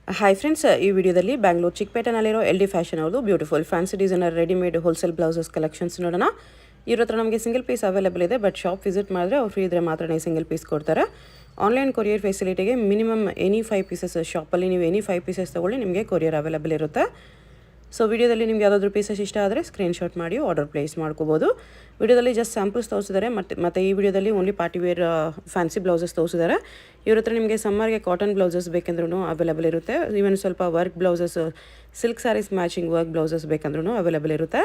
Hi friends, ಈ ವಿಡಿಯೋದಲ್ಲಿ ಬ್ಯಾಂಗ್ಳೂರು ಚಿಕ್ಕಪೇಟೆನಲ್ಲಿರೋ LD ಫ್ಯಾಷನ್ ಅವ್ರದ್ದು beautiful fancy designer readymade wholesale blouses collections ನೋಡೋಣ. ಇವ್ರ ಹತ್ರ ನಮಗೆ ಸಿಂಗಲ್ ಪೀಸ್ ಅವೈಲೇಬಲ್ ಇದೆ, ಬಟ್ ಶಾಪ್ ವಿಸಿಟ್ ಮಾಡಿದ್ರೆ ಅವ್ರು ಫ್ರೀ ಇದ್ದರೆ ಮಾತ್ರ ಸಿಂಗಲ್ ಪೀಸ್ ಕೊಡ್ತಾರೆ. ಆನ್ಲೈನ್ ಕೊರಿಯರ್ ಫೆಸಿಲಿಟಿಗೆ ಮಿನಿಮಮ್ ಎನಿ 5 ಪೀಸಸ್ ಶಾಪಲ್ಲಿ ನೀವು ಎನಿ 5 ಪೀಸಸ್ ತೊಗೊಳ್ಳಿ, ನಿಮಗೆ ಕೊರಿಯರ್ ಅವೈಲೇಬಲ್ ಇರುತ್ತೆ. ಸೊ ವಿಡಿಯೋದಲ್ಲಿ ನಿಮ್ಗೆ ಯಾವುದಾದ್ರೂ ಪೀಸಸ್ ಇಷ್ಟ ಆದರೆ ಸ್ಕ್ರೀನ್ಶಾಟ್ ಮಾಡಿ ಆರ್ಡರ್ ಪ್ಲೇಸ್ ಮಾಡ್ಕೋಬೋದು. ವಿಡಿಯೋದಲ್ಲಿ ಜಸ್ಟ್ ಸ್ಯಾಂಪಲ್ಸ್ ತೋರಿಸಿದ್ದಾರೆ, ಮತ್ತು ಈ ವಿಡಿಯೋದಲ್ಲಿ only party wear fancy blouses ತೋರಿಸಿದ್ದಾರೆ. ಇವ್ರ ಹತ್ರ ನಿಮಗೆ ಸಮ್ಮರ್ಗೆ ಕಾಟನ್ ಬ್ಲೌಸಸ್ ಬೇಕಂದ್ರೂ ಅವೈಲೇಬಲ್ ಇರುತ್ತೆ. ಈವನ್ ಸ್ವಲ್ಪ work blouses, silk saris matching work blouses ಬೇಕಂದ್ರೂ ಅವೈಲೇಬಲ್ ಇರುತ್ತೆ.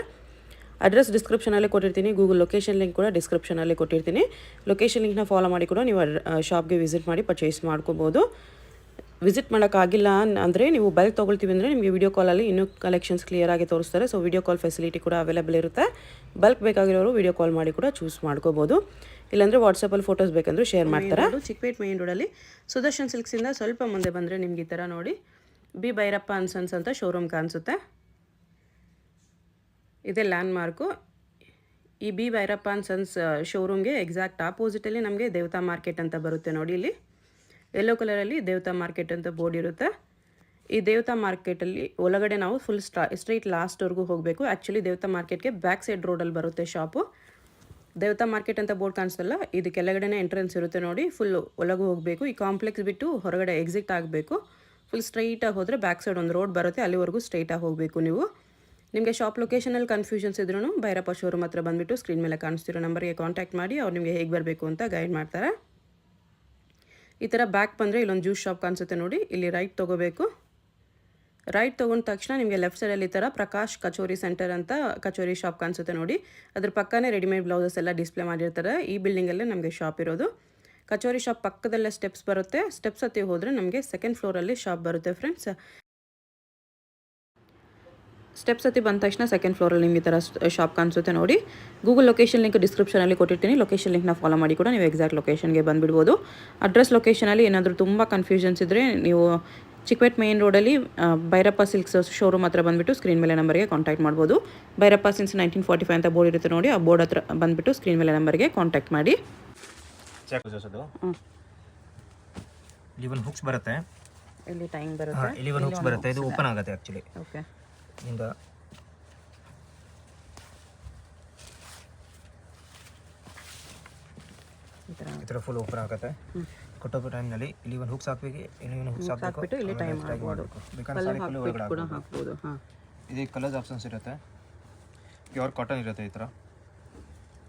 ಅಡ್ರೆಸ್ ಡಿಸ್ಕ್ರಿಪ್ಷನಲ್ಲಿ ಕೊಟ್ಟಿರ್ತೀನಿ, ಗೂಗಲ್ ಲೊಕೇಶನ್ ಲಿಂಕ್ ಕೂಡ ಡಿಸ್ಕ್ರಿಪ್ಷನಲ್ಲಿ ಕೊಟ್ಟಿರ್ತೀನಿ. ಲೊಕೇಶನ್ ಲಿಂಕ್ನ ಫಾಲೋ ಮಾಡಿ ಕೂಡ ನೀವು ಶಾಪ್ಗೆ ವಿಸಿಟ್ ಮಾಡಿ ಪರ್ಚೇಸ್ ಮಾಡ್ಕೋಬೋದು. ವಿಸಿಟ್ ಮಾಡೋಕ್ಕಾಗಿಲ್ಲ ಅಂದರೆ ನೀವು ಬಲ್ಕ್ ತೊಗೊಳ್ತೀವಿ ಅಂದರೆ ನಿಮಗೆ ವಿಡಿಯೋ ಕಾಲಲ್ಲಿ ಇನ್ನೂ ಕಲೆಕ್ಷನ್ಸ್ ಕ್ಲಿಯರಾಗಿ ತೋರಿಸ್ತಾರೆ. ಸೊ ವಿಡಿಯೋ ಕಾಲ್ ಫೆಸಿಲಿಟಿ ಕೂಡ ಅವೈಲೇಬಲ್ ಇರುತ್ತೆ. ಬಲ್ಕ್ ಬೇಕಾಗಿರೋರು ವಿಡಿಯೋ ಕಾಲ್ ಮಾಡಿ ಕೂಡ ಚೂಸ್ ಮಾಡ್ಕೋಬೋದು. ಇಲ್ಲಾಂದರೆ ವಾಟ್ಸಪ್ಪಲ್ಲಿ ಫೋಟೋಸ್ ಬೇಕಂದ್ರೆ ಶೇರ್ ಮಾಡ್ತಾರೆ. ಚಿಕ್ಕಪೇಟ್ ಮೇನ್ ರೋಡಲ್ಲಿ ಸುದರ್ಶನ್ ಸಿಲ್ಕ್ಸಿಂದ ಸ್ವಲ್ಪ ಮುಂದೆ ಬಂದರೆ ನಿಮ್ಗೆ ಈ ಥರ ನೋಡಿ ಬಿ ಭೈರಪ್ಪ ಅಂಡ್ ಸನ್ಸ್ ಅಂತ ಶೋರೂಮ್ ಕಾಣಿಸುತ್ತೆ. ಇದೇ ಲ್ಯಾಂಡ್ ಮಾರ್ಕು. ಈ ಬಿ ಭೈರಪ್ಪ ಅಂಡ್ ಸನ್ಸ್ ಶೋರೂಮ್ಗೆ ಎಕ್ಸಾಕ್ಟ್ ಆಪೋಸಿಟಲ್ಲಿ ನಮಗೆ ದೇವತಾ ಮಾರ್ಕೆಟ್ ಅಂತ ಬರುತ್ತೆ ನೋಡಿ. ಇಲ್ಲಿ ಯೆಲ್ಲೋ ಕಲರಲ್ಲಿ ದೇವತಾ ಮಾರ್ಕೆಟ್ ಅಂತ ಬೋರ್ಡ್ ಇರುತ್ತೆ. ಈ ದೇವತಾ ಮಾರ್ಕೆಟಲ್ಲಿ ಒಳಗಡೆ ನಾವು ಫುಲ್ ಸ್ಟ್ರೈಟ್ ಲಾಸ್ಟ್ವರೆಗೂ ಹೋಗಬೇಕು. ಆ್ಯಕ್ಚುಲಿ ದೇವತಾ ಮಾರ್ಕೆಟ್ಗೆ ಬ್ಯಾಕ್ ಸೈಡ್ ರೋಡಲ್ಲಿ ಬರುತ್ತೆ ಶಾಪು. ದೇವತಾ ಮಾರ್ಕೆಟ್ ಅಂತ ಬೋರ್ಡ್ ಕಾಣಿಸ್ತಲ್ಲ, ಇದು ಕೆಳಗಡೆನೇ ಎಂಟ್ರೆನ್ಸ್ ಇರುತ್ತೆ ನೋಡಿ. ಫುಲ್ ಒಳಗೂ ಹೋಗಬೇಕು. ಈ ಕಾಂಪ್ಲೆಕ್ಸ್ ಬಿಟ್ಟು ಹೊರಗಡೆ ಎಕ್ಸಿಟ್ ಆಗಬೇಕು. ಫುಲ್ ಸ್ಟ್ರೈಟಾಗಿ ಹೋದರೆ ಬ್ಯಾಕ್ ಸೈಡ್ ಒಂದು ರೋಡ್ ಬರುತ್ತೆ, ಅಲ್ಲಿವರೆಗೂ ಸ್ಟ್ರೈಟಾಗಿ ಹೋಗಬೇಕು ನೀವು. ನಿಮಗೆ ಶಾಪ್ ಲೊಕೇಶನಲ್ಲಿ ಕನ್ಫ್ಯೂಷನ್ಸ್ ಇದ್ರೂ ಭೈರಪ್ಪ ಶೋರೂಮ್ ಹತ್ರ ಬಂದುಬಿಟ್ಟು ಸ್ಕ್ರೀನ್ ಮೇಲೆ ಕಾಣಿಸ್ತಿರೋ ನಂಬರ್ಗೆ ಕಾಂಟ್ಯಾಕ್ಟ್ ಮಾಡಿ ಅವ್ರು ನಿಮಗೆ ಹೇಗೆ ಬರಬೇಕು ಅಂತ ಗೈಡ್ ಮಾಡ್ತಾರೆ. ಈ ಥರ ಬ್ಯಾಕ್ ಬಂದರೆ ಇಲ್ಲೊಂದು ಜ್ಯೂಸ್ ಶಾಪ್ ಕಾಣಿಸುತ್ತೆ ನೋಡಿ. ಇಲ್ಲಿ ರೈಟ್ ತೊಗೋಬೇಕು. ರೈಟ್ ತೊಗೊಂಡ ತಕ್ಷಣ ನಿಮಗೆ ಲೆಫ್ಟ್ ಸೈಡಲ್ಲಿ ಈ ಥರ ಪ್ರಕಾಶ್ ಕಚೋರಿ ಸೆಂಟರ್ ಅಂತ ಕಚೋರಿ ಶಾಪ್ ಕಾಣಿಸುತ್ತೆ ನೋಡಿ. ಅದ್ರ ಪಕ್ಕನೇ ರೆಡಿಮೇಡ್ ಬ್ಲೌಸಸ್ ಎಲ್ಲ ಡಿಸ್ಪ್ಲೇ ಮಾಡಿರ್ತಾರೆ. ಈ ಬಿಲ್ಡಿಂಗಲ್ಲೇ ನಮಗೆ ಶಾಪ್ ಇರೋದು. ಕಚೋರಿ ಶಾಪ್ ಪಕ್ಕದಲ್ಲೇ ಸ್ಟೆಪ್ಸ್ ಬರುತ್ತೆ. ಸ್ಟೆಪ್ಸ್ ಹತ್ತಿ ಹೋದರೆ ನಮಗೆ ಸೆಕೆಂಡ್ ಫ್ಲೋರಲ್ಲಿ ಶಾಪ್ ಬರುತ್ತೆ ಫ್ರೆಂಡ್ಸ್. ಸ್ಟೆಪ್ಸ್ ಹತ್ತಿ ಬಂದ ತಕ್ಷಣ ಸೆಕೆಂಡ್ ಫ್ಲೋರಲ್ಲಿ ನಿಮಗೆ ಈ ಥರ ಶಾಪ್ ಕಾಣಿಸುತ್ತೆ ನೋಡಿ. ಗೂಗಲ್ ಲೊಕೇಶನ್ ಲಿಂಕ್ ಡಿಸ್ಕ್ರಿಪ್ಷನಲ್ಲಿ ಕೊಟ್ಟಿರ್ತೀನಿ. ಲೊಕೇಶನ್ ಲಿಂಕ್ನ ಫಾಲೋ ಮಾಡಿ ಕೂಡ ನೀವು ಎಕ್ಸಾಕ್ಟ್ ಲೊಕೇಶನ್ಗೆ ಬಂದುಬಿಡ್ಬೋದು. ಅಡ್ರೆಸ್ ಲೊಕೇಶನಲ್ಲಿ ಏನಾದರೂ ತುಂಬ ಕನ್ಫ್ಯೂಷನ್ಸ್ ಇದ್ದರೆ ನೀವು ಚಿಕ್ಕಪೇಟ್ ಮೇನ್ ರೋಡಲ್ಲಿ ಭೈರಪ್ಪ ಸಿಲ್ಕ್ಸ್ ಶೋರೂಮ್ ಹತ್ರ ಬಂದುಬಿಟ್ಟು ಸ್ಕ್ರೀನ್ ಮೇಲೆ ನಂಬರ್ಗೆ ಕಾಂಟ್ಯಾಕ್ಟ್ ಮಾಡ್ಬೋದು. ಭೈರಪ್ಪ ಸಿನ್ಸ್ 1945 ಅಂತ ಬೋರ್ಡ್ ಇರುತ್ತೆ ನೋಡಿ. ಆ ಬೋರ್ಡ್ ಹತ್ರ ಬಂದುಬಿಟ್ಟು ಸ್ಕ್ರೀನ್ ಮೇಲೆ ನಂಬರ್ಗೆ ಕಾಂಟ್ಯಾಕ್ಟ್ ಮಾಡಿ. ಇಲ್ಲಿ ಒಂದು ಹುಕ್ಸ್ ಬರುತ್ತೆ, ಇಲ್ಲಿ ಟೈಮ್ ಬರುತ್ತೆ, ಇಲ್ಲಿ ಒಂದು ಹುಕ್ಸ್ ಬರುತ್ತೆ. ಇದು ಓಪನ್ ಆಗುತ್ತೆ ಆ್ಯಕ್ಚುಲಿ. ಓಕೆ, ಹಿಂಗೆ ಈ ಥರ ಫುಲ್ ಓಪನ್ ಆಗುತ್ತೆ. ಕೊಟ್ಟೋ ಟೈಮ್ನಲ್ಲಿ ಇಲ್ಲಿ ಒಂದು ಹುಕ್ಸ್ ಹಾಕಬೇಕು, ಇಲ್ಲಿ ಒಂದು ಹುಕ್ಸ್ ಹಾಕಬೇಕು, ಇಲ್ಲಿ ಟೈಮ್ ಮಾಡಬೇಕು. ಬೇಕಾದ್ರೆ ಸಾರಿ ಫುಲ್ ಒಳಗಡೆ ಕೂಡ ಹಾಕಬಹುದು. ಇದು ಕಲರ್ಸ್ ಆಪ್ಷನ್ಸ್ ಇರುತ್ತೆ. ಪ್ಯೂರ್ ಕಾಟನ್ ಇರುತ್ತೆ. ಈ ಥರ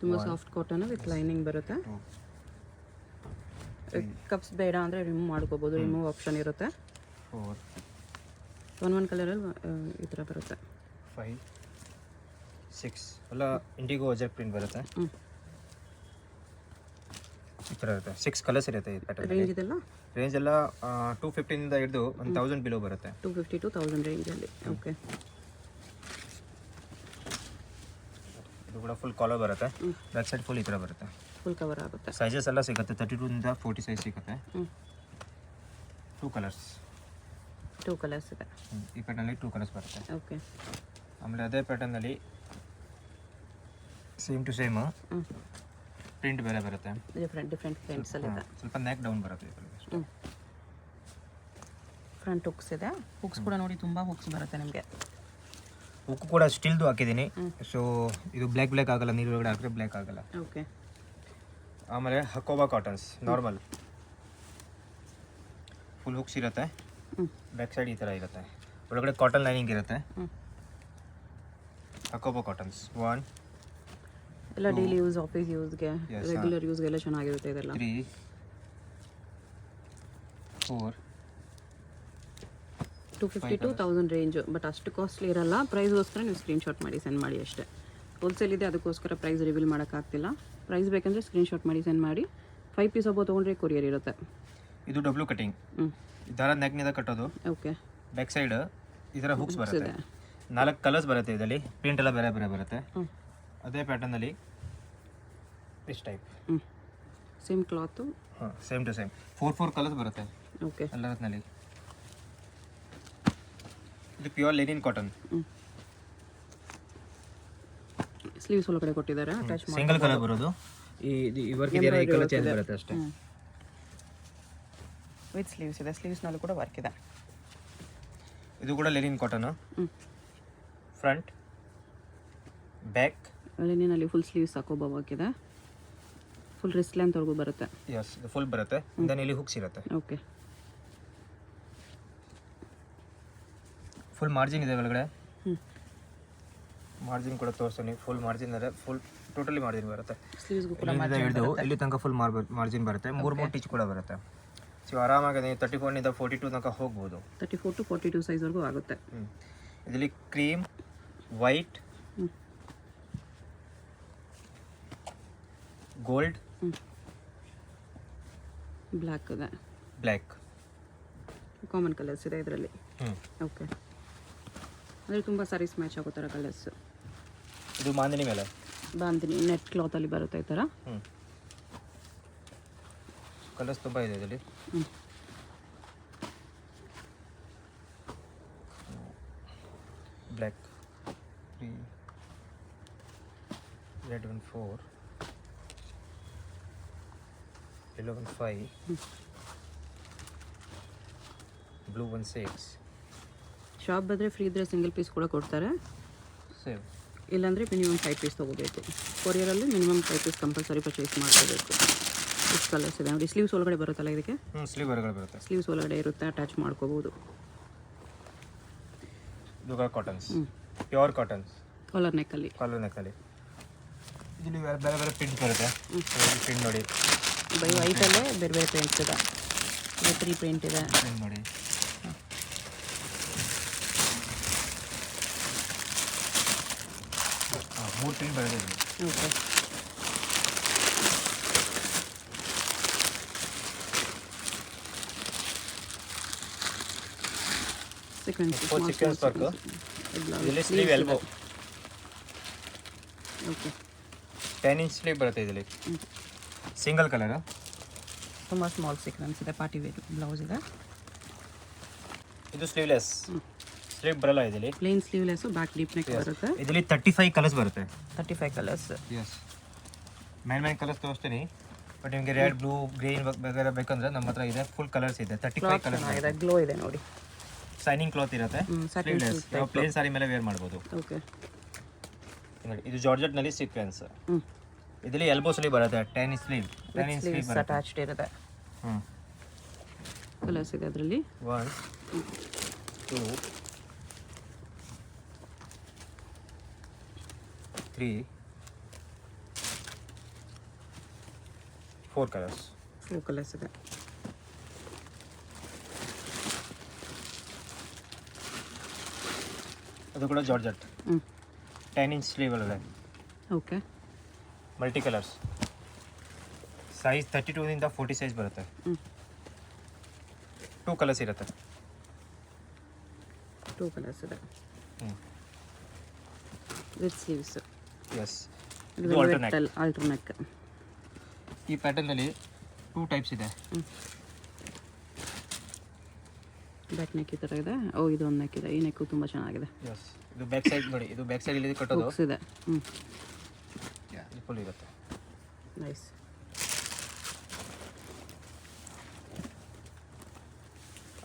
ತುಂಬ ಸಾಫ್ಟ್ ಕಾಟನ್ ವಿತ್ ಲೈನಿಂಗ್ ಬರುತ್ತೆ. ಕಪ್ಸ್ ಬೇಡ ಅಂದರೆ ರಿಮೂವ್ ಮಾಡ್ಕೋಬೋದು, ರಿಮೂವ್ ಆಪ್ಷನ್ ಇರುತ್ತೆ. 1 ಕಲರಲ್ಲಿ ಈ ಥರ ಬರುತ್ತೆ. 5 6 ಎಲ್ಲ ಇಂಡಿಗೋ ಅಜೆಕ್ಟ್ ಪ್ರಿಂಟ್ ಬರುತ್ತೆ. ಈ ಥರ ಇರುತ್ತೆ. 6 ಕಲರ್ಸ್ ಇರುತ್ತೆ. ಈ ಪ್ಯಾಟರ್ನ್ ರೇಂಜ್ ಎಲ್ಲ 250 ಇಂದ ಹಿಡಿದು 1000 ಬಿಲೋ ಬರುತ್ತೆ. 250 to 1000 ರೇಂಜಲ್ಲಿ. ಓಕೆ, ಇದು ಕೂಡ ಫುಲ್ ಕಾಲರ್ ಬರುತ್ತೆ. ಬ್ಯಾಕ್ ಸೈಡ್ ಫುಲ್ ಈ ಥರ ಬರುತ್ತೆ. ಫುಲ್ ಕವರ್ ಆಗುತ್ತೆ. ಸೈಜಸ್ ಎಲ್ಲ ಸಿಗುತ್ತೆ. 32 ಇಂದ 40 ಸೈಜ್ ಸಿಗುತ್ತೆ. 2 ಕಲರ್ಸ್ ಇದೆ. ಈ ಪ್ಯಾಟರ್ನಲ್ಲಿ 2 ಕಲರ್ಸ್ ಬರುತ್ತೆ. ಓಕೆ, ಆಮೇಲೆ ಅದೇ ಪ್ಯಾಟರ್ನಲ್ಲಿ ಸೇಮ್ ಟು ಸೇಮ್ ಪ್ರಿಂಟ್ ಬೇರೆ ಬರುತ್ತೆ. ಡಿಫ್ರೆಂಟ್ ಪ್ರಿಂಟ್ಸ್ ಅಲ್ಲಿ ಇದೆ. ಸ್ವಲ್ಪ ನೆಕ್ ಡೌನ್ ಬರುತ್ತೆ. ಫ್ರಂಟ್ ಹುಕ್ಸ್ ಇದೆ. ಹುಕ್ಸ್ ಕೂಡ ನೋಡಿ, ತುಂಬ ಹುಕ್ಸ್ ಬರುತ್ತೆ ನಿಮಗೆ. ಹುಕ್ ಕೂಡ ಸ್ಟಿಲ್ದು ಹಾಕಿದ್ದೀನಿ. ಸೊ ಇದು ಬ್ಲ್ಯಾಕ್ ಆಗಲ್ಲ, ನೀರು ಒಳಗಡೆ ಹಾಕಿದ್ರೆ ಬ್ಲ್ಯಾಕ್ ಆಗಲ್ಲ. ಓಕೆ, ಆಮೇಲೆ Hakoba cottons normal full hooks ಇರುತ್ತೆ. ಬ್ಯಾಕ್ ಸೈಡ್ ಈ ಥರ ಇರುತ್ತೆ. ಒಳಗಡೆ ಕಾಟನ್ ಲೈನಿಂಗ್ ಇರುತ್ತೆ. ಹಕೋಬಾ ಕಾಟನ್ಸ್ 1 ಎಲ್ಲ ಡೈಲಿ ಯೂಸ್, ಆಫೀಸ್ ಯೂಸ್ಗೆ, ರೆಗ್ಯುಲರ್ ಯೂಸ್ಗೆಲ್ಲ ಚೆನ್ನಾಗಿರುತ್ತೆ ಇದೆಲ್ಲ. 3 4 250 to 1000 ರೇಂಜು. ಬಟ್ ಅಷ್ಟು ಕಾಸ್ಟ್ಲಿ ಇರಲ್ಲ. ಪ್ರೈಸ್ಗೋಸ್ಕರ ನೀವು ಸ್ಕ್ರೀನ್ಶಾಟ್ ಮಾಡಿ ಸೆಂಡ್ ಮಾಡಿ ಅಷ್ಟೇ. ಹೋಲ್ಸೇಲ್ ಇದೆ, ಅದಕ್ಕೋಸ್ಕರ ಪ್ರೈಸ್ ರಿವೀಲ್ ಮಾಡೋಕ್ಕಾಗ್ತಿಲ್ಲ. ಪ್ರೈಸ್ ಬೇಕಂದರೆ ಸ್ಕ್ರೀನ್ಶಾಟ್ ಮಾಡಿ ಸೆಂಡ್ ಮಾಡಿ. 5 ಪೀಸ್ ಒಬ್ಬ ತೊಗೊಂಡ್ರೆ ಕೊರಿಯರ್ ಇರುತ್ತೆ. ಇದು ಡಬ್ಲ್ಯೂ ಕಟಿಂಗ್. ದಾರ ನೆಕ್ನಿಂದ ಕಟ್ಟೋದು. ಓಕೆ, ಬ್ಯಾಕ್ ಸೈಡ್ ಈ ಥರ ಹುಕ್ಸ್ ಬರುತ್ತೆ. 4 ಕಲರ್ಸ್ ಬರುತ್ತೆ. ಇದರಲ್ಲಿ ಪ್ರಿಂಟ್ ಎಲ್ಲ ಬೇರೆ ಬೇರೆ ಬರುತ್ತೆ. ಅದೇ ಪ್ಯಾಟರ್ನಲ್ಲಿ is type same cloth. Same to same 4 colours ಬರುತ್ತೆ. ಓಕೆ, ಎಲ್ಲರಲ್ಲಿ ಇದು ಪ್ಯೂರ್ ಲಿನಿನ್ ಕಾಟನ್. ಸ್ಲೀವ್ಸ್ ಒಳಗಡೆ ಕೊಟ್ಟಿದ್ದಾರೆ. ಅಟ್ಯಾಚ್ ಸಿಂಗಲ್ ಕಲರ್ ಬರೋದು. ಈ ವರ್ಕ್ ಇದೆಯಲ್ಲ, ಈ ಕಲರ್ ಚೇಂಜ್ ಬರುತ್ತೆ ಅಷ್ಟೇ. ವಿತ್ ಸ್ಲೀವ್ಸ್ ಇದೆ. ಸ್ಲೀವ್ಸ್ನಲ್ಲೂ ಕೂಡ ವರ್ಕ್ ಇದೆ. ಇದು ಕೂಡ ಲೆನಿನ್ ಕಾಟನ್. ಹ್ಞೂ ಫ್ರಂಟ್ ಬ್ಯಾಕ್ ಲೆನಿನಲ್ಲಿ ಫುಲ್ ಸ್ಲೀವ್ಸ್ ಹಾಕೋಬೋವಾಗಿದೆ. ಫುಲ್ ರಿಸ್ಟ್ ಲೆಂತ್ವರೆಗೂ ಬರುತ್ತೆ. ಎಸ್ ಇದು ಫುಲ್ ಬರುತ್ತೆ. ದೆನ್ ಇಲ್ಲಿ ಹುಕ್ಸ್ ಇರುತ್ತೆ. ಓಕೆ. ಫುಲ್ ಮಾರ್ಜಿನ್ ಇದೆ ಒಳಗಡೆ. ಹ್ಞೂ ಮಾರ್ಜಿನ್ ಕೂಡ ತೋರಿಸ್ತೀನಿ. ಫುಲ್ ಮಾರ್ಜಿನ್ ಇದೆ. ಫುಲ್ ಟೋಟಲಿ ಮಾರ್ಜಿನ್ ಬರುತ್ತೆ. ಸ್ಲೀವ್ಸ್ಗೂ ಕೂಡ ಹಿಡಿದು ಇಲ್ಲಿ ತನಕ ಫುಲ್ ಮಾರ್ಜಿನ್ ಬರುತ್ತೆ. 3 ಟಿಚ್ ಕೂಡ ಬರುತ್ತೆ. ಸೊ ಆರಾಮಾಗಿ ನೀವು 34 42 ತನಕ ಹೋಗ್ಬೋದು. 34 to 42 ಸೈಜ್ವರೆಗೂ ಆಗುತ್ತೆ. ಇದರಲ್ಲಿ ಕ್ರೀಮ್, ವೈಟ್, ಗೋಲ್ಡ್, ಬ್ಲ್ಯಾಕ್ ಇದೆ, ಬ್ಲ್ಯಾಕ್ ಕಾಮನ್ ಕಲರ್ಸ್ ಇದೆ ಇದರಲ್ಲಿ. ಓಕೆ. ಅಂದರೆ ತುಂಬ ಸಾರೀಸ್ ಮ್ಯಾಚ್ ಆಗೋ ಥರ ಕಲರ್ಸ್. ಇದು ಬಾಂದಿನಿ ಮೇಲೆ ಬಾಂದಿನಿ ನೆಟ್ ಕ್ಲಾತಲ್ಲಿ ಬರುತ್ತೆ ಈ ಥರ. ಕಲರ್ಸ್ ತುಂಬ ಇದೆ ಇದರಲ್ಲಿ. Black 3, red 1 4, yellow 1 5, blue 1 6. Shop ಬಂದರೆ ಫ್ರೀ ಇದ್ದರೆ ಸಿಂಗಲ್ ಪೀಸ್ ಕೂಡ ಕೊಡ್ತಾರೆ. ಸೇಮ್. ಇಲ್ಲಾಂದರೆ ಮಿನಿಮಮ್ 5 ಪೀಸ್ ತೊಗೋಬೇಕು. ಕೊರಿಯರಲ್ಲಿ ಮಿನಿಮಮ್ 5 ಪೀಸ್ ಕಂಪಲ್ಸರಿ ಪರ್ಚೇಸ್ ಮಾಡ್ಕೋಬೇಕು. ಇಷ್ಟು ಕಲರ್ಸ್ ಇದೆ ನೋಡಿ. ಸ್ಲೀವ್ಸ್ ಒಳಗಡೆ ಬರುತ್ತಲ್ಲ ಇದಕ್ಕೆ. ಸ್ಲೀವ್ ಹೊರಗಡೆ ಬರುತ್ತೆ. ಸ್ಲೀವ್ಸ್ ಒಳಗಡೆ ಇರುತ್ತೆ, ಅಟ್ಯಾಚ್ ಮಾಡ್ಕೋಬೋದು. ಇದು ಕಾಟನ್ಸ್, ಪ್ಯೂರ್ ಕಾಟನ್ಸ್. ಕಾಲರ್ ನೆಕ್ಕಲ್ಲಿ. ಇಲ್ಲಿ ಬೇರೆ ಬೇರೆ ಪ್ರಿಂಟ್ ಬರುತ್ತೆ. ಪ್ರಿಂಟ್ ನೋಡಿ. ಬೈ ವೈಟಲ್ಲೇ ಬೇರೆ ಬೇರೆ ಪ್ರಿಂಟ್ಸ್ ಇದೆ. 3 ಪ್ರಿಂಟ್ ಇದೆ. ಪ್ರಿಂಟ್ ನೋಡಿ. ಮೂರು ಪ್ರಿಂಟ್ ಬರುತ್ತೆ. ಓಕೆ. Sequence work. ಇದರಲ್ಲಿ sleeve elbow. Okay. 10 inch sleeve ಬರುತ್ತೆ ಇದರಲ್ಲಿ. Single colour. ತುಂಬ ಸ್ಮಾಲ್ ಸೀಕ್ವೆನ್ಸ್ ಇದೆ. ಪಾರ್ಟಿ ವೇರ್ ಬ್ಲೌಸ್ ಇದೆ. ಇದು ಸ್ಲೀವ್ಲೆಸ್. ಸ್ಲೀವ್ ಬರಲ್ಲ ಇದರಲ್ಲಿ. Plain sleeveless, back deep neck ಬರುತ್ತೆ. ಇದರಲ್ಲಿ 35 ಕಲರ್ಸ್ ಬರುತ್ತೆ. 35 ಕಲರ್ಸ್. ಎಸ್. ಮೇನ್ ಕಲರ್ಸ್ ತೋರಿಸ್ತೀನಿ. ಬಟ್ ನಿಮಗೆ ರೆಡ್, ಬ್ಲೂ, ಗ್ರೀನ್ ವಗೈರೆ ಬೇಕಂದ್ರೆ ನಮ್ಮ ಹತ್ರ ಇದೆ. ಫುಲ್ ಕಲರ್ಸ್ ಇದೆ. 35 ಕಲರ್ಸ್ ಇದೆ. ಗ್ಲೋ ಇದೆ ನೋಡಿ. ಶೈನಿಂಗ್ ಕ್ಲಾತ್ ಇರುತ್ತೆ. ಸ್ಲೀವ್ಲೆಸ್. ನಾವು ಪ್ಲೇನ್ ಸಾರಿ ಮೇಲೆ ವೇರ್ ಮಾಡ್ಬೋದು. ಓಕೆ. ನೋಡಿ ಇದು ಜಾರ್ಜೆಟ್ನಲ್ಲಿ ಸೀಕ್ವೆನ್ಸ್. ಇದರಲ್ಲಿ ಎಲ್ಬೋ ಸ್ಲೀವ್ ಬರುತ್ತೆ. 10 ಇಂಚ್ ಸ್ಲೀವ್. 10 ಇಂಚ್ ಸ್ಲೀವ್ ಬರುತ್ತೆ. ಅಟ್ಯಾಚ್ಡ್ ಇರುತ್ತೆ. ಕಲರ್ಸ್ ಇದೆ ಅದರಲ್ಲಿ. 1 2 3 4 ಕಲರ್ಸ್. 4 ಕಲರ್ಸ್ ಇದೆ. ಅದು ಕೂಡ ಜಾರ್ಜೆಟ್. 10 ಇಂಚ್ ಸ್ಲೀವ್ ಅಲ್ಲದೆ. ಓಕೆ. Multi colours. ಸೈಜ್ 32 ಇಂದ 40 ಸೈಜ್ ಬರುತ್ತೆ. 2 ಕಲರ್ಸ್ ಇರುತ್ತೆ. 2 ಕಲರ್ಸ್ ಇದೆ. With sleeves. ಎಸ್. ಇದು ಆಲ್ಟರ್ನೆಕ್. ಈ ಪ್ಯಾಟರ್ನಲ್ಲಿ 2 ಟೈಪ್ಸ್ ಇದೆ. ಬ್ಯಾಕ್ ನೆಕ್ ಈ ಥರ ಇದೆ. ಇದು ಒಂದು ನೆಕ್ ಇದೆ. ಈ ನೆಕ್ಕು ತುಂಬ ಚೆನ್ನಾಗಿದೆ. ಎಸ್. ಇದು ಬ್ಯಾಕ್ ಸೈಡ್ ನೋಡಿ. ಇದು ಬ್ಯಾಕ್ ಸೈಡ್ ಇಲ್ಲಿ ಕಟ್ಟೋದು. ಹುಕ್ಸ್ ಇದೆ. ಫುಲ್ ಇರುತ್ತೆ. ನೈಸ್.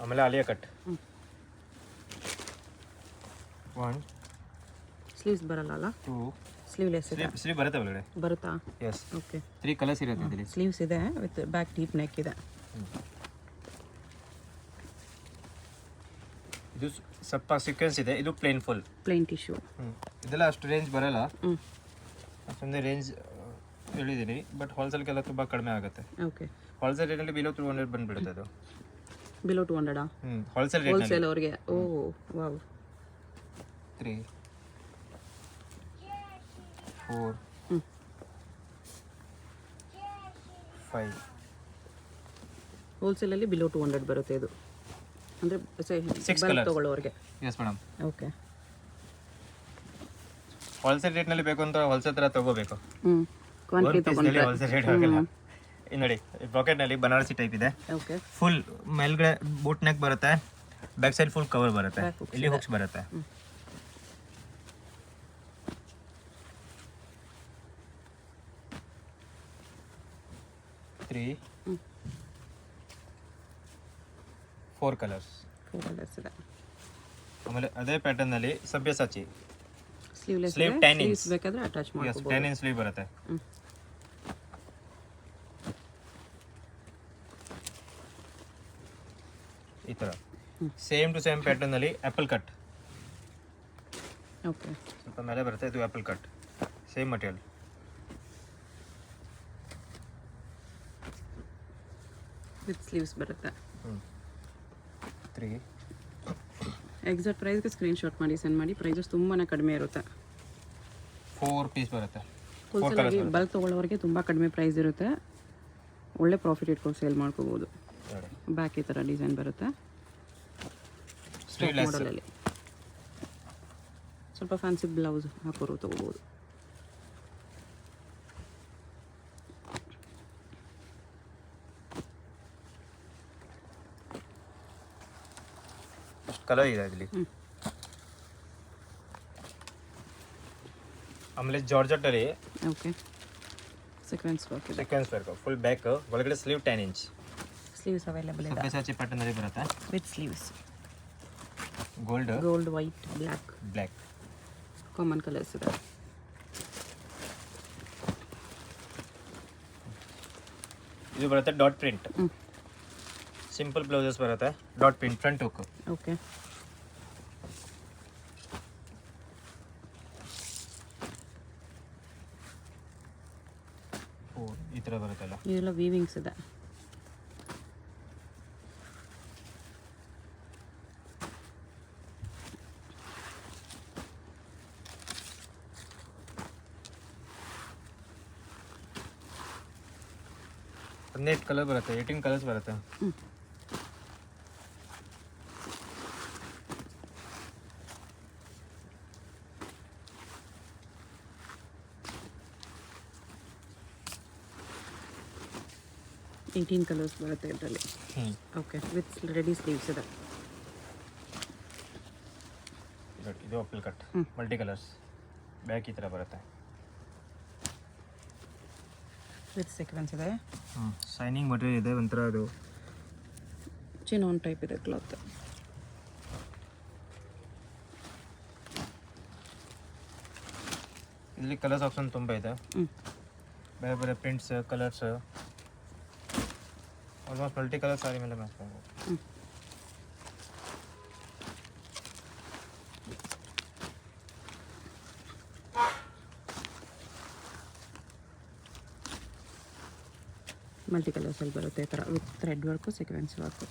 ಆಮೇಲೆ ಆಲಿಯಾ ಕಟ್. 1 ಸ್ಲೀವ್ಸ್ ಬರಲ್ಲ ಅಲ್ಲ. 2 ಸ್ಲೀವ್ಲೆಸ್ ಇದೆ. ಸ್ಲೀವ್ ಬರುತ್ತೆ ಒಳಗಡೆ. ಬರುತ್ತಾ? ಎಸ್. ಓಕೆ. 3 ಕಲರ್ಸ್ ಇರುತ್ತೆ ಇದರಲ್ಲಿ. ಸ್ಲೀವ್ಸ್ ಇದೆ ವಿತ್ ಬ್ಯಾಕ್ ಡೀಪ್ ನೆಕ್ ಇದೆ. ಇದು ಸ್ವಲ್ಪ ಸೀಕ್ವೆನ್ಸ್ ಇದೆ. ಇದು ಪ್ಲೇನ್ ಫುಲ್ ಪ್ಲೇನ್ ಟಿಶ್ಯೂ. ಇದೆಲ್ಲ ಅಷ್ಟು ರೇಂಜ್ ಬರಲ್ಲ. ಅಷ್ಟೊಂದೇ ರೇಂಜ್ ಹೇಳಿದ್ದೀನಿ. ಬಟ್ ಹೋಲ್ಸೇಲ್ಗೆಲ್ಲ ತುಂಬ ಕಡಿಮೆ ಆಗುತ್ತೆ. ಓಕೆ. ಹೋಲ್ಸೇಲ್ ರೇಟಲ್ಲಿ ಬಿಲೋ 200 ಬಂದುಬಿಡುತ್ತೆ ಅದು. Below 200 wholesale rate. ಹೋಲ್ಸೇಲ್ ಅವ್ರಿಗೆ. ವಾವ್. 3 4 5 ಹೋಲ್ಸೇಲಲ್ಲಿ ಬಿಲೋ 200 ಬರುತ್ತೆ ಇದು. ಅಂದರೆ 6 ಕಲರ್ ತೊಗೊಳ್ಳೋರಿಗೆ. Yes madam. ಓಕೆ. ಹೋಲ್ಸೇಲ್ ರೇಟ್ನಲ್ಲಿ ಬೇಕು ಅಂತ ಹೋಲ್ಸೇಲ್ ಥರ ತೊಗೋಬೇಕು. ಕ್ವಾಂಟಿಟಿ ತೊಗೊಂಡ್ರೆ ಹೋಲ್ಸೇಲ್ ರೇಟ್ ಆಗಲ್ಲ. ನೋಡಿ ಪಾಕೆಟ್ನಲ್ಲಿ ಬನಾರಸಿ ಟೈಪ್ ಇದೆ. ಓಕೆ. ಫುಲ್ ಮೇಲ್ಗಡೆ ಬೂಟ್ ನೆಕ್ ಬರುತ್ತೆ. ಬ್ಯಾಕ್ ಸೈಡ್ ಫುಲ್ ಕವರ್ ಬರುತ್ತೆ. ಇಲ್ಲಿ ಹುಕ್ಸ್ ಬರುತ್ತೆ. Three, 4 colours. 4 ಕಲರ್ಸ್ ಇದೆ. ಆಮೇಲೆ ಅದೇ ಪ್ಯಾಟರ್ನಲ್ಲಿ ಸಬ್ಯಸಾಚಿ ಸ್ಲೀವ್ಲೆಸ್ ಸ್ಲೀವ್ 10 ಇಂಚ್ ಬೇಕಾದ್ರೆ ಅಟ್ಯಾಚ್ ಮಾಡ್ಕೋಬಹುದು. 10 ಇಂಚ್ ಸ್ಲೀವ್ ಬರುತ್ತೆ. ಈ ಥರ ಸೇಮ್ ಟು ಸೇಮ್ ಪ್ಯಾಟರ್ನಲ್ಲಿ ಆ್ಯಪಲ್ ಕಟ್. ಓಕೆ, ಸ್ವಲ್ಪ ಮೇಲೆ ಬರುತ್ತೆ, ಇದು apple cut same material. With sleeves ಬರುತ್ತೆ. 3 ಎಕ್ಸಾಕ್ಟ್ ಪ್ರೈಸ್ಗೆ ಸ್ಕ್ರೀನ್ಶಾಟ್ ಮಾಡಿ ಸೆಂಡ್ ಮಾಡಿ. ಪ್ರೈಸಸ್ ತುಂಬಾ ಕಡಿಮೆ ಇರುತ್ತೆ. 4 ಪೀಸ್ ಬರುತ್ತೆ. ಹೋಲ್ಸೇಲ್ ಆಗಿ ಬಲ್ಕ್ ತೊಗೊಳ್ಳೋರಿಗೆ ತುಂಬ ಕಡಿಮೆ ಪ್ರೈಸ್ ಇರುತ್ತೆ. ಒಳ್ಳೆ ಪ್ರಾಫಿಟ್ ಇಟ್ಕೊಂಡು ಸೇಲ್ ಮಾಡ್ಕೋಬೋದು. ಬ್ಯಾಕ್ ಈ ಥರ ಡಿಸೈನ್ ಬರುತ್ತೆ ಮಾಡಲಲ್ಲಿ. ಸ್ವಲ್ಪ ಫ್ಯಾನ್ಸಿ ಬ್ಲೌಸ್ ಹಾಕೋರು ತೊಗೋಬೋದು. ಕಲರ್ ಇದೆ ಇಲ್ಲಿ. ಆಮೇಲೆ ಜಾರ್ಜೆಟ್ ಅಲ್ಲಿ ಓಕೆ, ಸೀಕ್ವೆನ್ಸ್ ವರ್ಕ್ ಇದೆ. ಸೀಕ್ವೆನ್ಸ್ ವರ್ಕ್ ಫುಲ್ ಬ್ಯಾಕ್, ಒಳಗಡೆ ಸ್ಲೀವ್ 10 ಇಂಚ್ ಸ್ಲೀವ್ಸ್ ಅವೈಲೇಬಲ್ ಇದೆ. ಸಬ್ಯಸಾಚಿ ಪ್ಯಾಟರ್ನ್ ಅಲ್ಲಿ ಬರುತ್ತೆ with sleeves. Gold, white, black common colours ಇದೆ. ಇದು ಬರುತ್ತೆ ಡಾಟ್ ಪ್ರಿಂಟ್. ಸಿಂಪಲ್ ಬ್ಲೌಸಸ್ ಬರುತ್ತೆ, dot print front hook. Okay, ಈ ಥರ ಬರುತ್ತಲ್ಲ. ಇದೆಲ್ಲ ವೀವಿಂಗ್ಸ್ ಇದೆ. ಹದಿನೈದು ಕಲರ್ ಬರುತ್ತೆ, 18 ಕಲರ್ಸ್ ಬರುತ್ತೆ. ಏಯ್ಟೀನ್ ಕಲರ್ಸ್ ಬರುತ್ತೆ ಇದರಲ್ಲಿ. ಓಕೆ, ವಿತ್ ರೆಡಿ ಸ್ಲೀವ್ಸ್ ಇದೆ. ಇದು apple cut multi colours, back ಈ ಥರ ಬರುತ್ತೆ. ವಿತ್ ಸೀಕ್ವೆನ್ಸ್ ಇದೆ. ಶೈನಿಂಗ್ ಮಟೀರಿಯಲ್ ಇದೆ, ಒಂಥರ ಅದು ಚಿನಾನ್ ಟೈಪ್ ಇದೆ ಕ್ಲಾತ್. ಇಲ್ಲಿ ಕಲರ್ಸ್ ಆಪ್ಷನ್ ತುಂಬ ಇದೆ. ಬೇರೆ ಬೇರೆ prints, colours, almost multi colour sari ಮೇಲೆ ಮ್ಯಾಚ್ ಮಾಡ್ಬೋದು. ಮಲ್ಟಿ ಕಲರ್ಸಲ್ಲಿ ಬರುತ್ತೆ ಈ ಥರ with thread work, sequence work.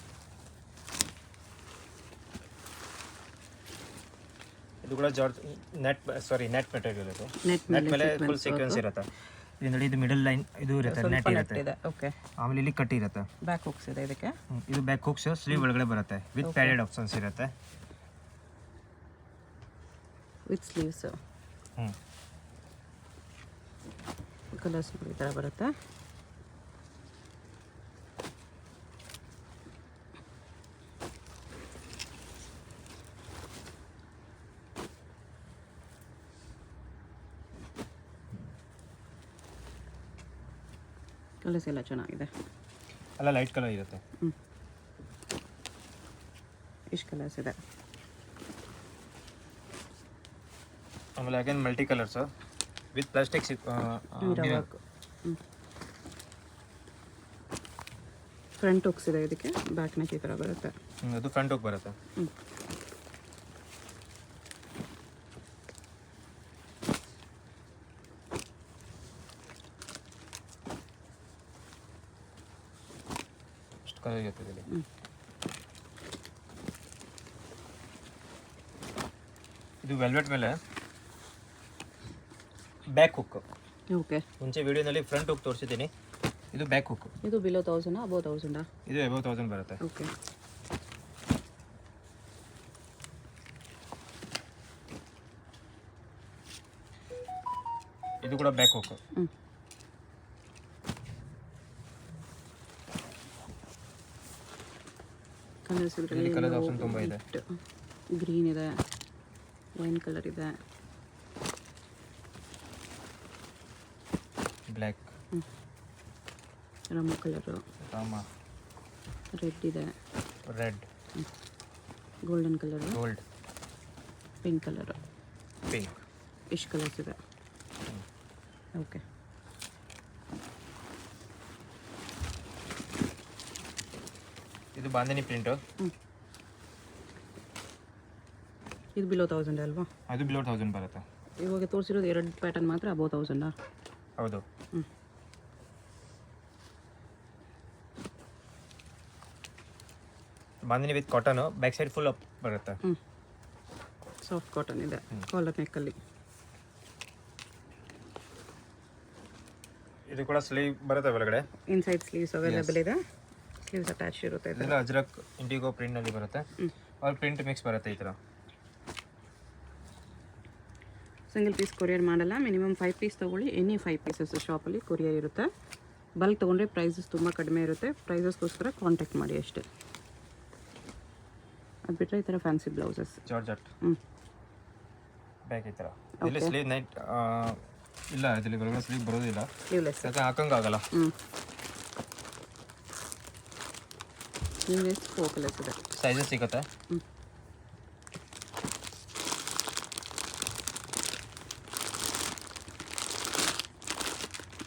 ಇದು ಕೂಡ ನೆಟ್ ಮೆಟೀರಿಯಲ್. ಇದು ನೆಟ್ ಮೇಲೆ ಫುಲ್ ಸೀಕ್ವೆನ್ಸ್ ಇರುತ್ತೆ. ಇದು ನೋಡಿ, ಇದು ಮಿಡಲ್ ಲೈನ್ ಇದು ಇರುತ್ತೆ, ನೆಟ್ ಇರುತ್ತೆ. ಓಕೆ, ಆಮೇಲೆ ಇಲ್ಲಿ ಕಟ್ ಇರುತ್ತೆ. ಬ್ಯಾಕ್ ಹುಕ್ಸ್ ಇದೆ ಇದಕ್ಕೆ. ಇದು ಬ್ಯಾಕ್ ಹುಕ್ಸ್ ಸ್ಲೀವ್ ಒಳಗಡೆ ಬರುತ್ತೆ, ವಿತ್ ಪ್ಯಾಡೆಡ್ ಆಪ್ಷನ್ಸ್ ಇರುತ್ತೆ. With sleeves. ಕಲರ್ಸ್ ಈ ಥರ ಬರುತ್ತೆ. ಕಲರ್ಸ್ ಎಲ್ಲ ಚೆನ್ನಾಗಿದೆ. ಎಲ್ಲ ಲೈಟ್ ಕಲರ್ ಇರುತ್ತೆ. ಇಷ್ಟು ಕಲರ್ಸ್ ಇದೆ. ಆಮೇಲೆ again multi colours with plastic work. Front hooks ಇದೆ ಇದಕ್ಕೆ, ಬ್ಯಾಕ್ ನೆಕ್ ಈ ಥರ ಬರುತ್ತೆ. ಅದು ಫ್ರಂಟ್ ಹುಕ್ ಬರುತ್ತೆ. ಇಷ್ಟು ಕಲರ್ ಇರುತ್ತೆ ಇದರಲ್ಲಿ. ಇದು ವೆಲ್ವೆಟ್ ಮೇಲೆ ಬ್ಯಾಕ್ ಹುಕ್. ಓಕೆ, ಮುಂಚೆ ವಿಡಿಯೋನಲ್ಲಿ ಫ್ರಂಟ್ ಹುಕ್ ತೋರಿಸಿದ್ದೀನಿ, ಇದು ಬ್ಯಾಕ್ ಹುಕ್. ಇದು ಬಿಲೋ 1000 ಅಬೌವ್ 1000? ಇದು ಅಬೌವ್ 1000 ಬರುತ್ತೆ. ಓಕೆ, ಇದು ಕೂಡ ಬ್ಯಾಕ್ ಹುಕ್. ಕಲರ್ಸ್ ಇದರಲ್ಲಿ ಕಲರ್ ಆಪ್ಷನ್ ತುಂಬ ಇದೆ. ಗ್ರೀನ್ ಇದೆ, ವೈನ್ ಕಲರ್ ಇದೆ, ಬ್ಲ್ಯಾಕ್, ರಾಮ ಕಲರು, ರೆಡ್ ರೆಡ್ ಇದೆ, red, golden colour, gold, pink colour. Pink. ಎಷ್ಟು ಕಲರ್ಸ್ ಇದೆ? ಓಕೆ. ಇದು ಬಾಂಧನಿ ಪ್ರಿಂಟು. ಇದು ಬಿಲೋ 1000 ಅಲ್ವಾ? ಅದು ಬಿಲೋ 1000 ಬರುತ್ತೆ. ಇವಾಗ ತೋರಿಸಿರೋದು 2 ಪ್ಯಾಟರ್ನ್ ಮಾತ್ರ ಅಬೌವ್ 1000. ಹೌದು. Bandhani with cotton, back side full up ಬರುತ್ತೆ. ಸಾಫ್ಟ್ ಕಾಟನ್ ಇದೆ, ಕಾಲರ್ ನೆಕ್ಕಲ್ಲಿ. ಇದು ಕೂಡ ಸ್ಲೀವ್ ಬರುತ್ತೆ ಒಳಗಡೆ. ಇನ್ಸೈಡ್ ಸ್ಲೀವ್ಸ್ ಅವೈಲೇಬಲ್ ಇದೆ, ಸ್ಲೀವ್ಸ್ ಅಟ್ಯಾಚ್ ಇರುತ್ತೆ. ಇದೆಲ್ಲ ಅಜ್ರಕ್ ಇಂಡಿಗೋ ಪ್ರಿಂಟ್ನಲ್ಲಿ ಬರುತ್ತೆ. ಅವ್ರ ಪ್ರಿಂಟ್ ಮಿಕ್ಸ್ ಬರುತ್ತೆ ಈ ಥರ. ಸಿಂಗಲ್ ಪೀಸ್ ಕೊರಿಯರ್ ಮಾಡಲ್ಲ, ಮಿನಿಮಮ್ 5 ಪೀಸ್ ತೊಗೊಳ್ಳಿ. ಎನಿ 5 ಪೀಸಸ್ ಶಾಪಲ್ಲಿ ಕೊರಿಯರ್ ಇರುತ್ತೆ. ಬಲ್ಕ್ ತೊಗೊಂಡ್ರೆ ಪ್ರೈಸಸ್ ತುಂಬ ಕಡಿಮೆ ಇರುತ್ತೆ. ಪ್ರೈಸಸ್ಗೋಸ್ಕರ ಕಾಂಟ್ಯಾಕ್ಟ್ ಮಾಡಿ ಅಷ್ಟೇ. ಅದು ಬಿಟ್ಟರೆ ಈ ಥರ ಫ್ಯಾನ್ಸಿ ಬ್ಲೌಸಸ್ ಜಾರ್ಜೆಟ್ ಬ್ಯಾಕ್ ಈ ಥರ. ಇಲ್ಲಿ ಸ್ಲೀವ್ ನೈಟ್ ಇಲ್ಲ, ಇದರಲ್ಲಿ ಒಳಗಡೆ ಸ್ಲೀವ್ ಬರೋದಿಲ್ಲ, ಸ್ಲೀವ್ಲೆಸ್. ಯಾಕೆ ಹಾಕಂಗಾಗಲ್ಲ. ಸ್ಲೀವ್ಲೆಸ್ 4 ಕಲರ್ಸ್ ಇದೆ. ಸೈಜಸ್ ಸಿಗುತ್ತೆ.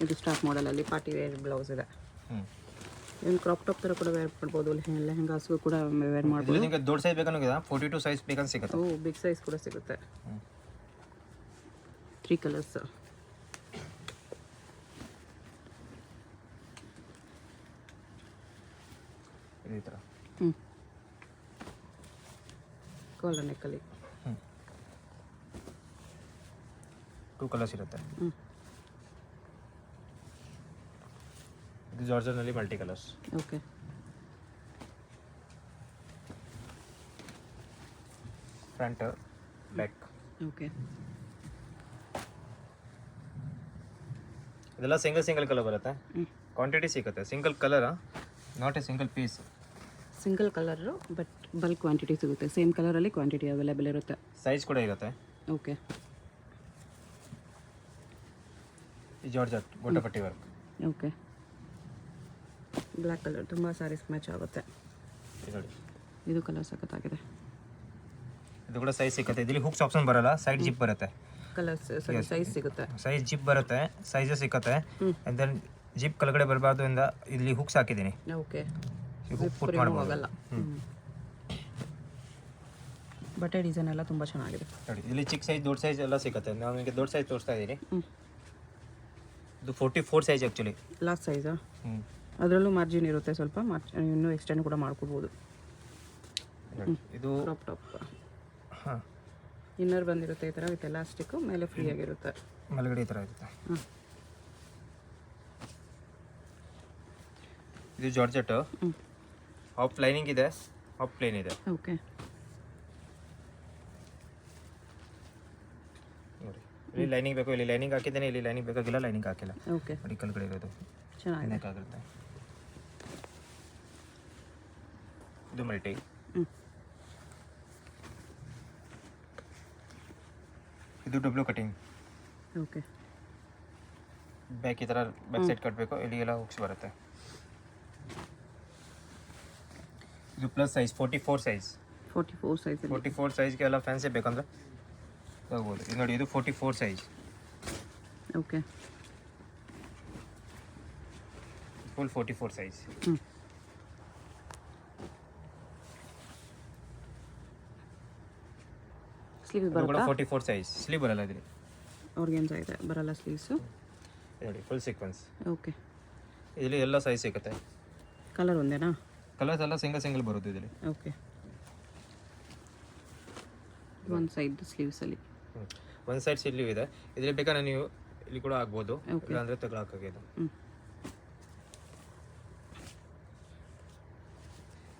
ಇದು ಸ್ಟಾಕ್ ಮಾಡಲಲ್ಲಿ ಪಾರ್ಟಿ ವೇರ್ ಬ್ಲೌಸ್ ಇದೆ. ಏನು ಕ್ರಾಪ್ ಟಾಪ್ ಥರ ಕೂಡ ವೇರ್ ಮಾಡ್ಬೋದು, ಲೆಹಂಗಾಸ್ಗೂ ಕೂಡ ವೇರ್ ಮಾಡ್ಬೋದು. ನಿಮಗೆ ದೊಡ್ಡ ಸೈಜ್ ಬೇಕಂದ್ರೆ 42 ಸೈಜ್ ಬೇಕಂತ ಸಿಗುತ್ತೆ. ಓ, ಬಿಗ್ ಸೈಜ್ ಕೂಡ ಸಿಗುತ್ತೆ. 3 ಕಲರ್ಸ್. ಈ ಥರ ಕಾಲರ್ ನೆಕ್ಕಲ್ಲಿ 2 ಕಲರ್ಸ್ ಇರುತ್ತೆ. ಇದು ಜಾರ್ಜರ್ನಲ್ಲಿ multi colours. Okay. Front back. Okay. ಇದೆಲ್ಲ ಸಿಂಗಲ್ ಕಲರ್ ಬರುತ್ತೆ. ಕ್ವಾಂಟಿಟಿ ಸಿಗುತ್ತೆ. Single colour, not a single piece. Single colour but bulk quantity ಸಿಗುತ್ತೆ. ಸೇಮ್ ಕಲರಲ್ಲಿ ಕ್ವಾಂಟಿಟಿ ಅವೈಲೇಬಲ್ ಇರುತ್ತೆ. ಸೈಜ್ ಕೂಡ ಇರುತ್ತೆ. ಓಕೆ. ಈ georgette gota patti work. Okay. Black colour ತುಂಬ ಸ್ಯಾರೀಸ್ ಮ್ಯಾಚ್ ಆಗುತ್ತೆ. ಇದು ಕಲರ್ ಸಖತ್ತಾಗಿದೆ. ಇದು ಕೂಡ ಸೈಜ್ ಸಿಗುತ್ತೆ. ಇದರಲ್ಲಿ ಹುಕ್ಸ್ ಆಪ್ಷನ್ ಬರಲ್ಲ, ಸೈಡ್ ಜಿಪ್ ಬರುತ್ತೆ. ಕಲರ್ಸ್ ಸೈಜ್ ಸಿಗುತ್ತೆ. ಸೈಜ್ ಜಿಪ್ ಬರುತ್ತೆ, ಸೈಜಸ್ ಸಿಗುತ್ತೆ. ಆ್ಯಂಡ್ ದೆನ್ ಜಿಪ್ ಕೆಳಗಡೆ ಬರಬಾರ್ದು ಇಂದ ಇಲ್ಲಿ ಹುಕ್ಸ್ ಹಾಕಿದ್ದೀನಿ. ಓಕೆ. ಹುಕ್ ಪುಟ್ ಮಾಡಬಹುದು. ಬಟ್ಟೆ ಡಿಸೈನ್ ಎಲ್ಲ ತುಂಬ ಚೆನ್ನಾಗಿದೆ. ನೋಡಿ, ಇಲ್ಲಿ ಚಿಕ್ಕ ಸೈಜ್ ದೊಡ್ಡ ಸೈಜ್ ಎಲ್ಲ ಸಿಗುತ್ತೆ. ನಾನು ನಿಮಗೆ ದೊಡ್ಡ ಸೈಜ್ ತೋರಿಸ್ತಾ ಇದ್ದೀನಿ. ಇದು 44 ಸೈಜ್ ಆ್ಯಕ್ಚುಲಿ. ಲಾಸ್ಟ್ ಸೈಜಾ? ಅದರಲ್ಲೂ ಮಾರ್ಜಿನ್ ಇರುತ್ತೆ ಸ್ವಲ್ಪ, ಇನ್ನೂ ಎಕ್ಸ್ಟೆಂಡ್ ಕೂಡ ಮಾಡ್ಕೋಬೋದು. ಇದು ಕ್ರಾಪ್ ಟಾಪ್. ಇನ್ನರ್ ಬಂದಿರುತ್ತೆ ಈ ಥರ ವಿತ್ ಎಲಾಸ್ಟಿಕ್ಕು, ಮೇಲೆ ಫ್ರೀ ಆಗಿರುತ್ತೆ. ಮೇಲ್ಗಡೆ ಈ ಥರ ಇರುತ್ತೆ. ಇದು ಜಾರ್ಜೆಟ್. ಹಾಫ್ ಲೈನಿಂಗ್ ಇದೆ, ಹಾಫ್ ಪ್ಲೇನ್ ಇದೆ. ಓಕೆ. ನೋಡಿ, ಇಲ್ಲಿ ಲೈನಿಂಗ್ ಬೇಕು, ಇಲ್ಲಿ ಲೈನಿಂಗ್ ಹಾಕಿದ್ದೇನೆ, ಇಲ್ಲಿ ಲೈನಿಂಗ್ ಬೇಕಾಗಿಲ್ಲ, ಲೈನಿಂಗ್ ಹಾಕಿಲ್ಲ. ಓಕೆ. ನೋಡಿ ಕೆಳಗಡೆ ಇರೋದು ಚೆನ್ನಾಗಿದೆ. ಆಗುತ್ತೆ. ಇದು ಮಲ್ಟಿ. ಇದು ಡಬ್ಲ್ಯೂ ಕಟಿಂಗ್. ಓಕೆ. ಬ್ಯಾಕ್ ಈ ಥರ ಬ್ಯಾಕ್ ಸೈಡ್ ಕಟ್ಟಬೇಕು, ಇಲ್ಲಿ ಎಲ್ಲ ಹುಕ್ಸ್ ಬರುತ್ತೆ. ಇದು ಪ್ಲಸ್ ಸೈಜ್ 44 ಸೈಜ್. 44 ಸೈಜ್. 44 ಸೈಜ್ಗೆ ಎಲ್ಲ ಫ್ಯಾನ್ಸಿ ಬೇಕಂದ್ರೆ ಹೋಗ್ಬೋದು. ಇದು ನೋಡಿ, ಇದು 44 size. Okay. Full 44 size. Sleeves ಕೂಡ ಬರುತ್ತಾ? 44 ಸೈಜ್. ಸ್ಲೀವ್ ಬರಲ್ಲ ಇದರಲ್ಲಿ. ಆರ್ಗೆನ್ಸಾ ಇದೆ, ಬರಲ್ಲ ಸ್ಲೀವ್ಸು. ನೋಡಿ, ಫುಲ್ ಸೀಕ್ವೆನ್ಸ್. ಓಕೆ. ಇದರಲ್ಲಿ ಎಲ್ಲ ಸೈಜ್ ಸಿಗುತ್ತೆ. ಕಲರ್ ಒಂದೇನಾ? ಕಲರ್ಸ್ ಎಲ್ಲ ಸಿಂಗಲ್ ಬರುತ್ತೆ ಇದರಲ್ಲಿ. ಓಕೆ. ಒಂದು ಸೈಡ್ ಸ್ಲೀವ್ಸಲ್ಲಿ ಒಂದು ಸೈಡ್ ಸ್ಲೀವ್ ಇದೆ. ಇದರಲ್ಲಿ ಬೇಕಾದ್ರೆ ನೀವು ಇಲ್ಲಿ ಕೂಡ ಆಗ್ಬೋದು, ಇಲ್ಲಾಂದರೆ ತಗೊಳಕ್ಕಾಗಿದೆ.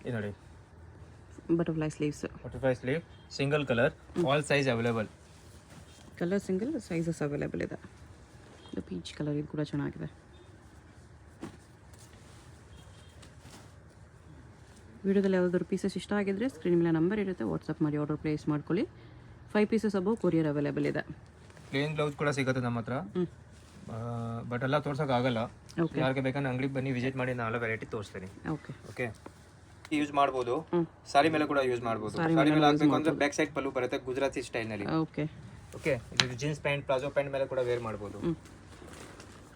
ಇದು ನೋಡಿ, butterfly sleeves. Butterfly sleeve, single colour, all size available. Colour single, sizes available ಇದೆ. ಇದು ಪೀಚ್ ಕಲರ್, ಇದು ಕೂಡ ಚೆನ್ನಾಗಿದೆ. ವಿಡಿಯೋದಲ್ಲಿ ಯಾವುದಾದ್ರು ಪೀಸಸ್ ಇಷ್ಟ ಆಗಿದ್ರೆ ಸ್ಕ್ರೀನ್ ಮೇಲೆ ನಂಬರ್ ಇರುತ್ತೆ, ವಾಟ್ಸಪ್ ಮಾಡಿ ಆರ್ಡರ್ ಪ್ಲೇಸ್ ಮಾಡ್ಕೊಳ್ಳಿ. 5 ಪೀಸಸ್ ಅಬೌವ್ ಕೊರಿಯರ್ ಅವೈಲೇಬಲ್ ಇದೆ. ಪ್ಲೇನ್ ಬ್ಲೌಸ್ ಕೂಡ ಸಿಗುತ್ತೆ ನಮ್ಮ ಹತ್ರ, ಬಟ್ ಎಲ್ಲ ತೋರ್ಸೋಕ್ಕಾಗಲ್ಲ. ಯಾರಿಗೆ ಬೇಕಂದ್ರೆ ಅಂಗಡಿಗೆ ಬನ್ನಿ, ವಿಸಿಟ್ ಮಾಡಿ, ನಾನು ಎಲ್ಲ ವೆರೈಟಿ ತೋರಿಸ್ತೀನಿ. ಓಕೆ. ಓಕೆ. ಯೂಸ್ ಮಾಡ್ಬೋದು, ಸಾರಿ ಮೇಲೆ ಕೂಡ ಯೂಸ್ ಮಾಡ್ಬೋದು. ಸಾರಿ ಮೇಲೆ ಹಾಕಬೇಕು ಅಂದ್ರೆ ಬ್ಯಾಕ್ ಸೈಡ್ ಪಲ್ಲು ಬರುತ್ತೆ ಗುಜರಾತಿ ಸ್ಟೈಲ್ನಲ್ಲಿ. ಓಕೆ ಓಕೆ, ಇದು ಜೀನ್ಸ್ ಪ್ಯಾಂಟ್ ಪ್ಲಾಜೋ ಪ್ಯಾಂಟ್ ಮೇಲೆ ಕೂಡ ವೇರ್ ಮಾಡ್ಬೋದು.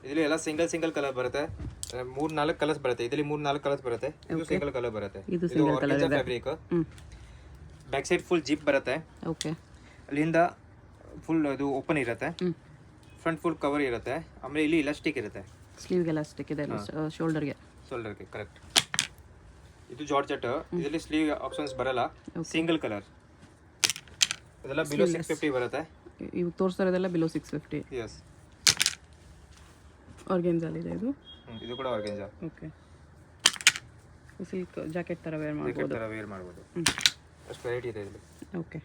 ಇದರಲ್ಲಿ ಎಲ್ಲ ಸಿಂಗಲ್ ಕಲರ್ ಬರುತ್ತೆ, 3-4 ಕಲರ್ಸ್ ಬರುತ್ತೆ. ಇದರಲ್ಲಿ 3-4 ಕಲರ್ಸ್ ಬರುತ್ತೆ. ಇದು ಸಿಂಗಲ್ ಕಲರ್ ಬರುತ್ತೆ. ಇದು organza fabric. Back side full zip ಬರುತ್ತೆ. ಓಕೆ, ಅಲ್ಲಿಂದ ಫುಲ್ ಇದು ಓಪನ್ ಇರುತ್ತೆ, ಫ್ರಂಟ್ ಫುಲ್ ಕವರ್ ಇರುತ್ತೆ. ಆಮೇಲೆ ಇಲ್ಲಿ ಇಲಾಸ್ಟಿಕ್ ಇರುತ್ತೆ, ಸ್ಲೀವ್ಗೆ ಎಲಾಸ್ಟಿಕ್ ಇದೆ, ಶೋಲ್ಡರ್ಗೆ ಕರೆಕ್ಟ್. ಇದು ಜಾರ್ಜೆಟ್, ಇದರಲ್ಲಿ ಸ್ಲೀವ್ ಆಪ್ಷನ್ಸ್ ಬರಲ್ಲ, ಸಿಂಗಲ್ ಕಲರ್. ಇದೆಲ್ಲ ಬಿಲೋ 650 ಬರುತ್ತೆ. ಇವು ತೋರಿಸ್ತಾ ಇರೋದೆಲ್ಲ ಬಿಲೋ 650. ಎಸ್, ಆರ್ಗೆನ್ಜಾಲ್ ಇದೆ ಇದು. ಇದು ಕೂಡ ಆರ್ಗೆಂಜಾ. ಓಕೆ, ಸಿಲ್ಕ್ ಜಾಕೆಟ್ ಥರ ವೇರ್ ಮಾಡ್ಬೋದು. ಅಷ್ಟು ವೆರೈಟಿ ಇದೆ ಇಲ್ಲಿ. ಓಕೆ.